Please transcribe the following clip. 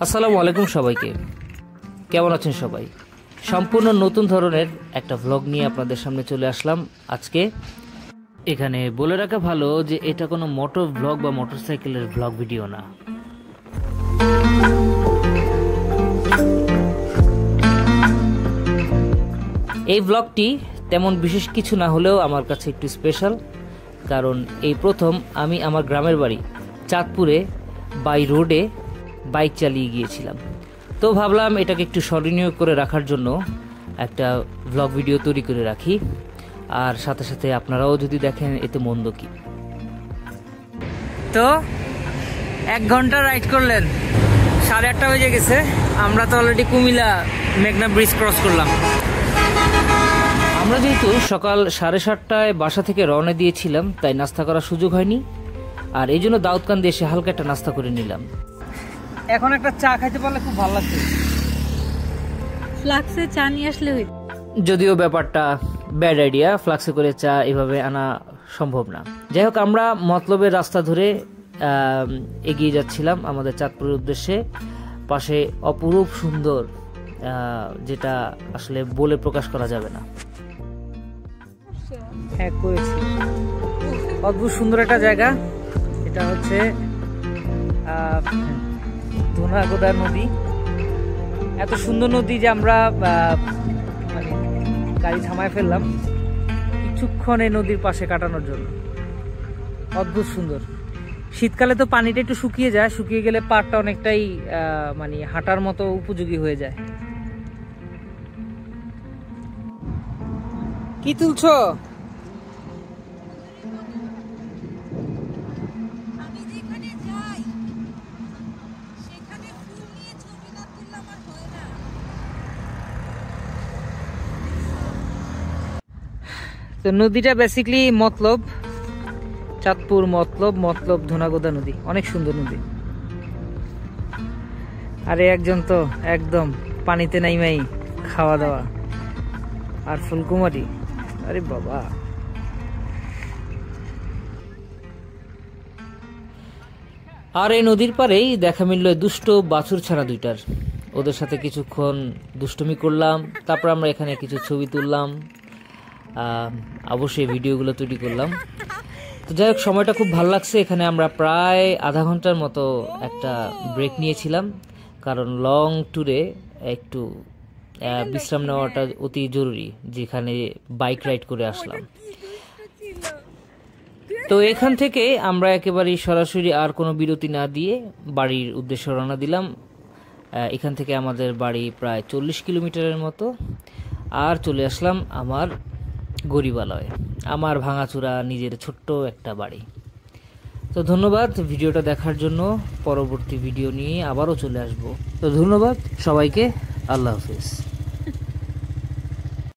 আসসালামু আলাইকুম সবাইকে, কেমন আছেন সবাই? সম্পূর্ণ নতুন ধরনের একটা ভ্লগ নিয়ে আপনাদের সামনে চলে আসলাম আজকে। এখানে বলে রাখা ভালো যে এটা কোনো মোটর ভ্লগ বা মোটরসাইকেলের ভ্লগ ভিডিও না। এই ভ্লগটি তেমন বিশেষ কিছু না হলেও আমার কাছে একটু স্পেশাল, কারণ এই প্রথম আমি আমার গ্রামের বাড়ি চাঁদপুরে বাই রোডে বাইক চালিয়ে গিয়েছিলাম। তো ভাবলাম এটাকে একটু স্মরণীয় করে রাখার জন্য একটা ভ্লগ ভিডিও তৈরি করে রাখি, আর সাথে সাথে আপনারাও যদি দেখেন এতে মন্দ কি। তো 1 ঘন্টা রাইড করলেন, 8:30 বেজে গেছে। আমরা তো অলরেডি কুমিল্লা মেঘনা ব্রিজ ক্রস করলাম। আমরা যেহেতু সকাল 7:30টায় বাসা থেকে রওনা দিয়েছিলাম, তাই নাস্তা করার সুযোগ হয়নি, আর এই জন্য দাউদকান্দি এসে হালকা একটা নাস্তা করে নিলাম। এখন একটা চা খাইতে পারলে খুব ভালো লাগছে। ফ্লাক্সে চা নিয়ে আসলে হইতো, যদিও ব্যাপারটা ব্যাড আইডিয়া, ফ্লাক্সে করে চা এভাবে আনা সম্ভব না। যাই হোক, আমরা মতলবের রাস্তা ধরে এগিয়ে যাচ্ছিলাম আমাদের চাঁদপুরের উদ্দেশ্যে। পাশে অপরূপ সুন্দর, যেটা আসলে বলে প্রকাশ করা যাবে না। হ্যাঁ, করেছি। অদ্ভুত সুন্দর একটা জায়গা। এটা হচ্ছে ধুনাগোদা নদী। এত সুন্দর নদী যে আমরা মানে গাড়ি থামায় ফেললাম কিছুক্ষণ এই নদীর পাশে কাটানোর জন্য। অদ্ভুত সুন্দর। শীতকালে তো পানিটা একটু শুকিয়ে যায়, শুকিয়ে গেলে পাড়টা অনেকটাই মানে হাঁটার মতো উপযোগী হয়ে যায়। কি তুলছো? তো নদীটা বেসিক্যালি মতলব চাঁদপুর, মতলব ধুনাগোদা নদী। অনেক সুন্দর নদী। আরে একজন তো একদম পানিতে নাইমাই খাওয়া দাওয়া, আর ফুলকুমারী। আরে বাবা, আর এই নদীর পাড়েই দেখা মিলল দুষ্ট বাছুর ছাড়া দুইটার। ওদের সাথে কিছুক্ষণ দুষ্টুমি করলাম, তারপর আমরা এখানে কিছু ছবি তুললাম, অবশ্যই ভিডিওগুলো তৈরি করলাম। তো যাই হোক, সময়টা খুব ভালো লাগছে। এখানে আমরা প্রায় আধা ঘন্টার মতো একটা ব্রেক নিয়েছিলাম, কারণ লং ট্যুরে একটু বিশ্রাম নেওয়াটা অতি জরুরি, যেখানে বাইক রাইড করে আসলাম। তো এখান থেকে আমরা একেবারেই সরাসরি আর কোনো বিরতি না দিয়ে বাড়ির উদ্দেশ্যে রওনা দিলাম। এখান থেকে আমাদের বাড়ি প্রায় 40 কিলোমিটারের মতো। আর চলে আসলাম আমার গরিবালয়ে, আমার ভাঙাচুরা নিজের ছোট্ট একটা বাড়ি। তো ধন্যবাদ ভিডিওটা দেখার জন্য। পরবর্তী ভিডিও নিয়ে আবারও চলে আসবো। তো ধন্যবাদ সবাইকে, আল্লাহ হাফেজ।